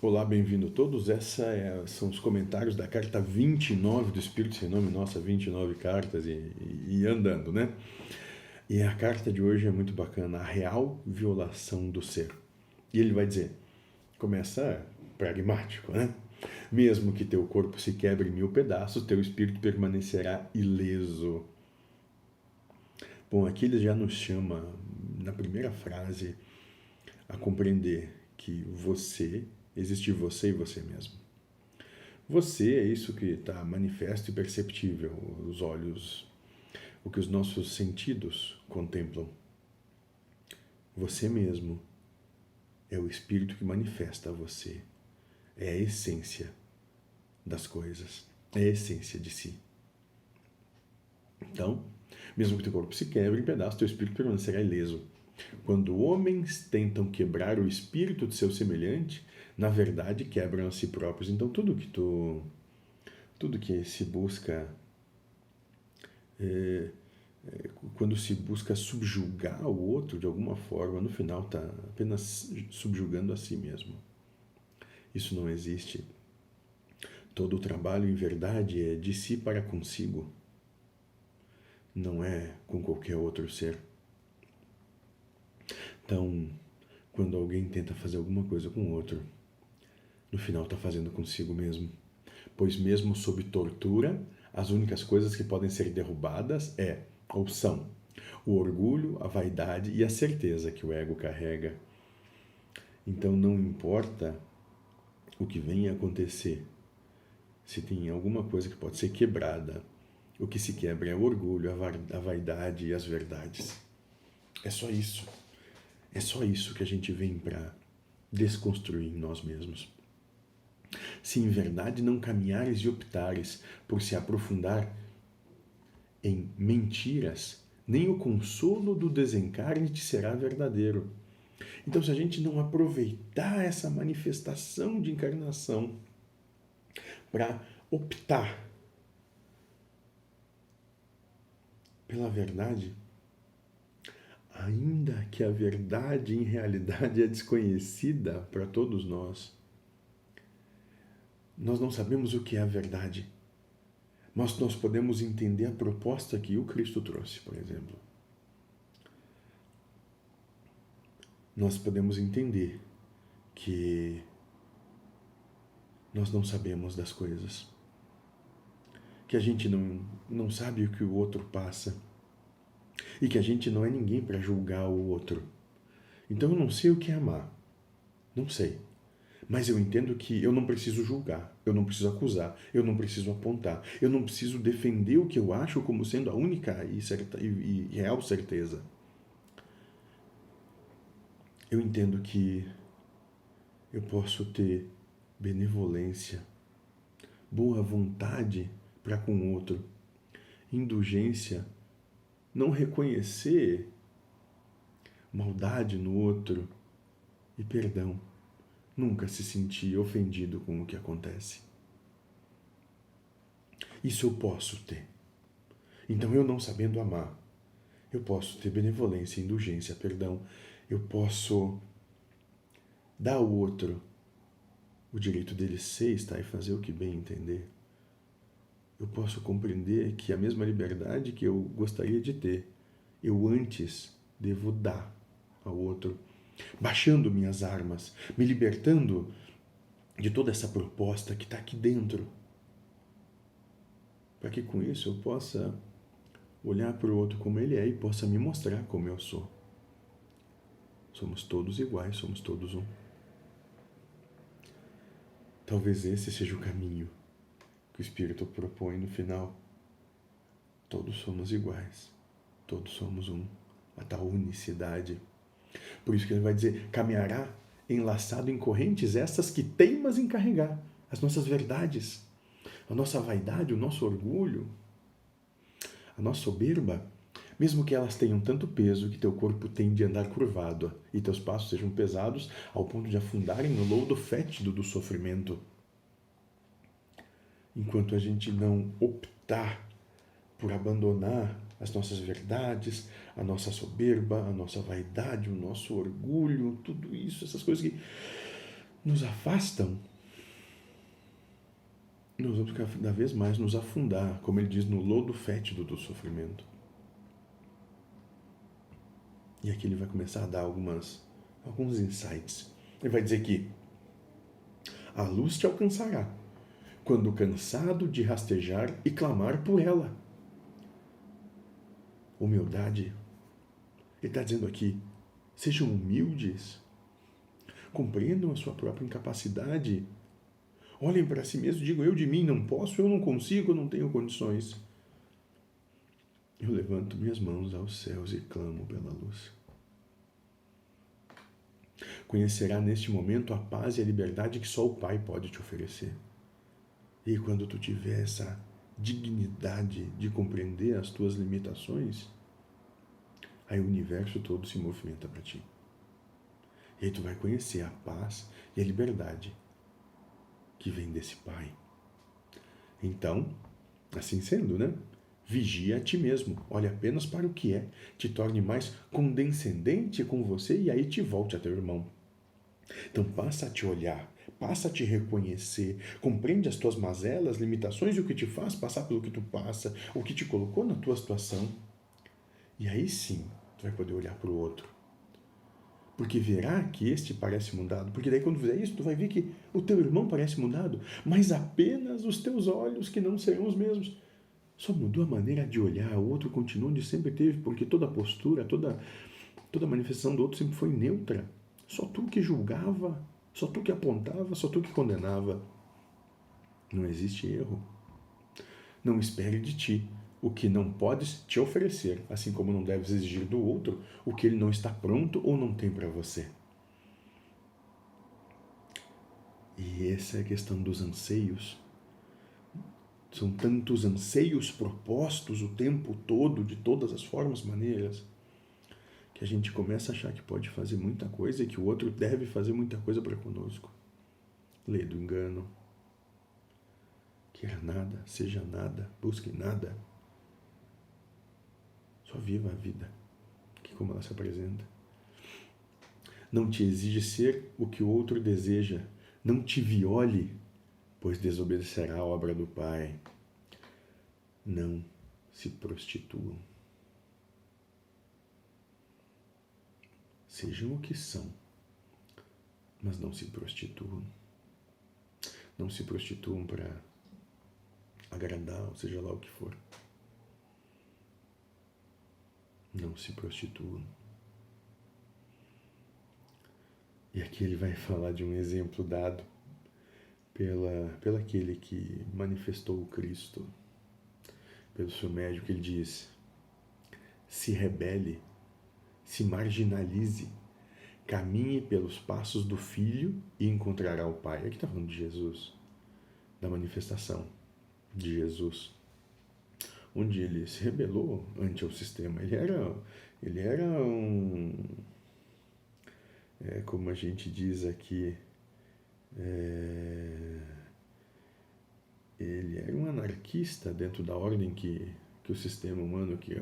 Olá, bem-vindo a todos. São os comentários da carta 29 do Espírito Sem Nome, nossa, 29 cartas e andando, né? E a carta de hoje é muito bacana, a real violação do ser. E ele vai dizer, começa pragmático, né? Mesmo que teu corpo se quebre em 1000 pedaços, teu espírito permanecerá ileso. Bom, aqui ele já nos chama, na primeira frase, a compreender que existe você e você mesmo. Você é isso que está manifesto e perceptível, os olhos, o que os nossos sentidos contemplam. Você mesmo é o espírito que manifesta você, é a essência das coisas, é a essência de si. Então, mesmo que teu corpo se quebre em pedaços, teu espírito permanecerá ileso. Quando homens tentam quebrar o espírito de seu semelhante, na verdade quebram a si próprios. Então tudo que se busca, quando se busca subjugar o outro de alguma forma, no final está apenas subjugando a si mesmo. Isso não existe. Todo o trabalho, em verdade, é de si para consigo. Não é com qualquer outro ser. Então, quando alguém tenta fazer alguma coisa com o outro, no final está fazendo consigo mesmo. Pois mesmo sob tortura, as únicas coisas que podem ser derrubadas são o orgulho, a vaidade e a certeza que o ego carrega. Então não importa o que venha a acontecer, se tem alguma coisa que pode ser quebrada, o que se quebra é o orgulho, a vaidade e as verdades. É só isso. É só isso que a gente vem para desconstruir em nós mesmos. Se em verdade não caminhares e optares por se aprofundar em mentiras, nem o consolo do desencarne te será verdadeiro. Então, se a gente não aproveitar essa manifestação de encarnação para optar pela verdade, ainda que a verdade em realidade é desconhecida para todos nós não sabemos o que é a verdade, mas nós podemos entender a proposta que o Cristo trouxe, por exemplo. Nós podemos entender que nós não sabemos das coisas, que a gente não sabe o que o outro passa e que a gente não é ninguém para julgar o outro. Então eu não sei o que é amar, não sei. Mas eu entendo que eu não preciso julgar, eu não preciso acusar, eu não preciso apontar, eu não preciso defender o que eu acho como sendo a única e real certeza. Eu entendo que eu posso ter benevolência, boa vontade para com o outro, indulgência, não reconhecer maldade no outro e perdão. Nunca se sentir ofendido com o que acontece. Isso eu posso ter. Então, eu não sabendo amar, eu posso ter benevolência, indulgência, perdão. Eu posso dar ao outro o direito dele ser, estar e fazer o que bem entender. Eu posso compreender que a mesma liberdade que eu gostaria de ter, eu antes devo dar ao outro, baixando minhas armas, me libertando de toda essa proposta que está aqui dentro, para que com isso eu possa olhar para o outro como ele é e possa me mostrar como eu sou. Somos todos iguais, somos todos um. Talvez esse seja o caminho que o Espírito propõe no final. Todos somos iguais, todos somos um, a tal unicidade. Por isso que ele vai dizer, caminhará enlaçado em correntes essas que teimas em carregar as nossas verdades, a nossa vaidade, o nosso orgulho, a nossa soberba, mesmo que elas tenham tanto peso que teu corpo tende a andar curvado e teus passos sejam pesados ao ponto de afundarem no lodo fétido do sofrimento. Enquanto a gente não optar por abandonar as nossas verdades, a nossa soberba, a nossa vaidade, o nosso orgulho, tudo isso, essas coisas que nos afastam, nós vamos cada vez mais nos afundar, como ele diz, no lodo fétido do sofrimento. E aqui ele vai começar a dar alguns insights. Ele vai dizer que a luz te alcançará quando cansado de rastejar e clamar por ela. Humildade. Ele está dizendo aqui, sejam humildes, compreendam a sua própria incapacidade, olhem para si mesmos e digam, eu de mim não posso, eu não consigo, eu não tenho condições. Eu levanto minhas mãos aos céus e clamo pela luz. Conhecerá neste momento a paz e a liberdade que só o Pai pode te oferecer. E quando tu tiver essa dignidade de compreender as tuas limitações, aí o universo todo se movimenta para ti. E aí tu vai conhecer a paz e a liberdade que vem desse Pai. Então, assim sendo, né? Vigia a ti mesmo, olhe apenas para o que é, te torne mais condescendente com você e aí te volte a teu irmão. Então passa a te olhar, passa a te reconhecer, compreende as tuas mazelas, limitações e o que te faz passar pelo que tu passa, o que te colocou na tua situação. E aí sim, tu vai poder olhar para o outro. Porque verá que este parece mudado. Porque daí quando fizer isso, tu vai ver que o teu irmão parece mudado, mas apenas os teus olhos que não serão os mesmos. Só mudou a maneira de olhar, o outro continua onde sempre teve, porque toda postura, toda manifestação do outro sempre foi neutra. Só tu que julgava, só tu que apontava, só tu que condenava. Não existe erro. Não espere de ti o que não podes te oferecer, assim como não deves exigir do outro o que ele não está pronto ou não tem para você. E essa é a questão dos anseios. São tantos anseios propostos o tempo todo, de todas as formas, maneiras, que a gente começa a achar que pode fazer muita coisa e que o outro deve fazer muita coisa para conosco. Lei do engano. Queira nada, seja nada, busque nada. Só viva a vida, que como ela se apresenta. Não te exige ser o que o outro deseja. Não te viole, pois desobedecerá a obra do Pai. Não se prostituam. Sejam o que são, mas não se prostituam. Não se prostituam para agradar, ou seja lá o que for. Não se prostituam. E aqui ele vai falar de um exemplo dado pelo aquele que manifestou o Cristo, pelo seu médico. Ele diz, se rebele, se marginalize, caminhe pelos passos do Filho e encontrará o Pai. Aqui está falando de Jesus, da manifestação de Jesus, onde ele se rebelou ante o sistema. Ele era como a gente diz aqui, ele era um anarquista dentro da ordem que o sistema humano, que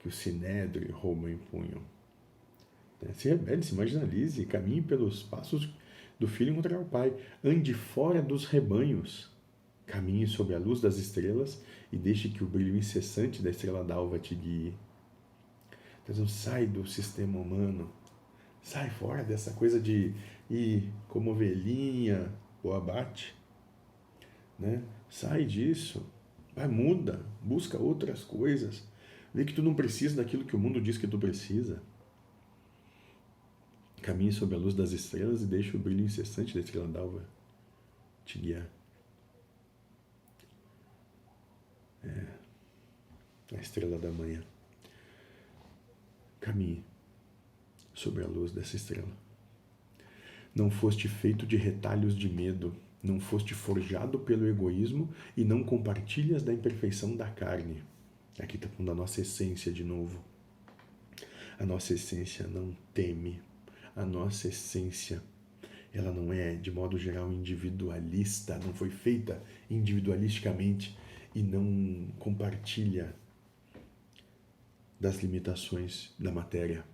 o Sinédrio e Roma impunham. Se rebele, se marginalize, caminhe pelos passos do Filho e encontrar o Pai. Ande fora dos rebanhos, caminhe sob a luz das estrelas e deixe que o brilho incessante da estrela d'alva te guie. Então sai do sistema humano, sai fora dessa coisa de ir como ovelhinha ou abate, né? Sai disso, vai, muda, busca outras coisas, vê que tu não precisa daquilo que o mundo diz que tu precisa. Caminhe sob a luz das estrelas e deixe o brilho incessante da estrela d'alva te guiar. A estrela da manhã. Caminhe sobre a luz dessa estrela. Não foste feito de retalhos de medo, não foste forjado pelo egoísmo e não compartilhas da imperfeição da carne. Aqui está falando da nossa essência de novo. A nossa essência não teme. A nossa essência, ela não é, de modo geral, individualista, não foi feita individualisticamente e não compartilha das limitações da matéria.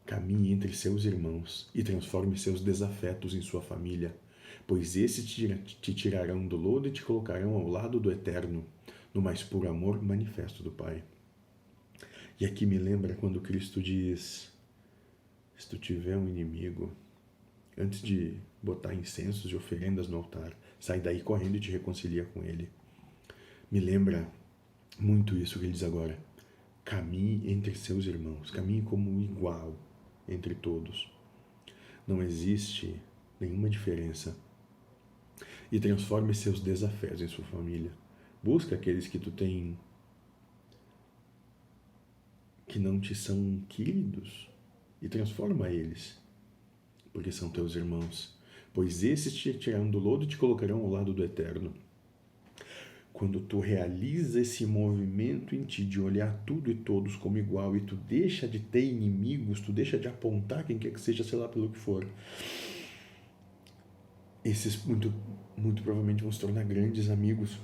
Caminhe entre seus irmãos e transforme seus desafetos em sua família, pois esses te tirarão do lodo e te colocarão ao lado do Eterno, no mais puro amor manifesto do Pai. E aqui me lembra quando Cristo diz: se tu tiver um inimigo, antes de botar incensos e oferendas no altar, sai daí correndo e te reconcilia com ele. Me lembra muito isso que ele diz agora. Caminhe entre seus irmãos, caminhe como igual entre todos. Não existe nenhuma diferença. E transforme seus desafetos em sua família. Busca aqueles que tu tem que não te são queridos e transforma eles, porque são teus irmãos. Pois esses te tirarão do lodo e te colocarão ao lado do Eterno. Quando tu realiza esse movimento em ti de olhar tudo e todos como igual e tu deixa de ter inimigos, tu deixa de apontar quem quer que seja, sei lá pelo que for, esses muito provavelmente vão se tornar grandes amigos.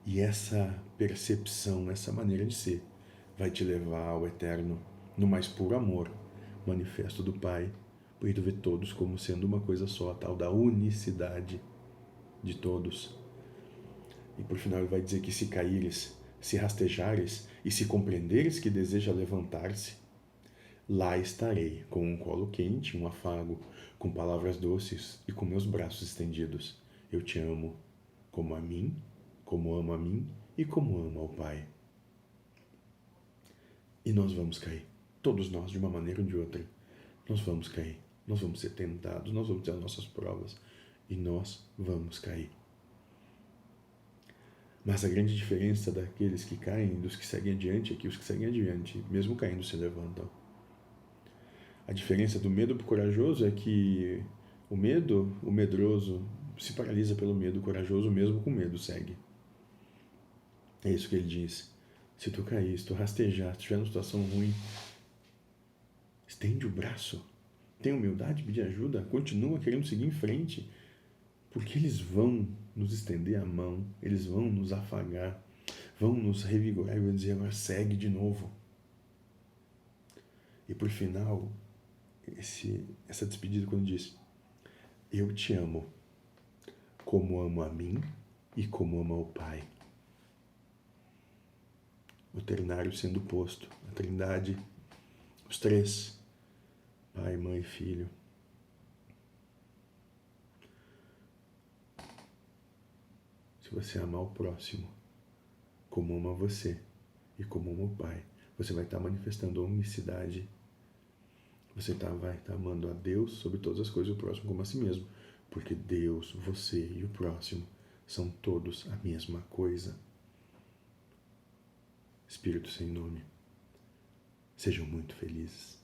E essa percepção, essa maneira de ser, vai te levar ao Eterno, no mais puro amor, manifesto do Pai, porque tu vê todos como sendo uma coisa só, a tal da unicidade de todos. E por final ele vai dizer que se caíres, se rastejares e se compreenderes que deseja levantar-se, lá estarei, com um colo quente, um afago, com palavras doces e com meus braços estendidos. Eu te amo, como a mim, como amo a mim e como amo ao Pai. E nós vamos cair, todos nós, de uma maneira ou de outra. Nós vamos cair, nós vamos ser tentados, nós vamos ter as nossas provas e nós vamos cair. Mas a grande diferença daqueles que caem, dos que seguem adiante, é que os que seguem adiante, mesmo caindo, se levantam. A diferença do medo para o corajoso é que o medo, o medroso, se paralisa pelo medo, o corajoso, mesmo com medo, segue. É isso que ele diz. Se tu cair, se tu rastejar, se tu estiver numa situação ruim, estende o braço, tem humildade, pedir ajuda, continua querendo seguir em frente, porque eles vão nos estender a mão, eles vão nos afagar, vão nos revigorar e vão dizer: agora segue de novo. E por final, essa despedida quando diz: eu te amo, como amo a mim e como amo ao Pai. O ternário sendo posto, a Trindade, os três, Pai, Mãe e Filho. Se você amar o próximo como ama você e como ama o Pai, você vai estar manifestando a unicidade. Você vai estar amando a Deus sobre todas as coisas e o próximo como a si mesmo. Porque Deus, você e o próximo são todos a mesma coisa. Espírito sem nome, sejam muito felizes.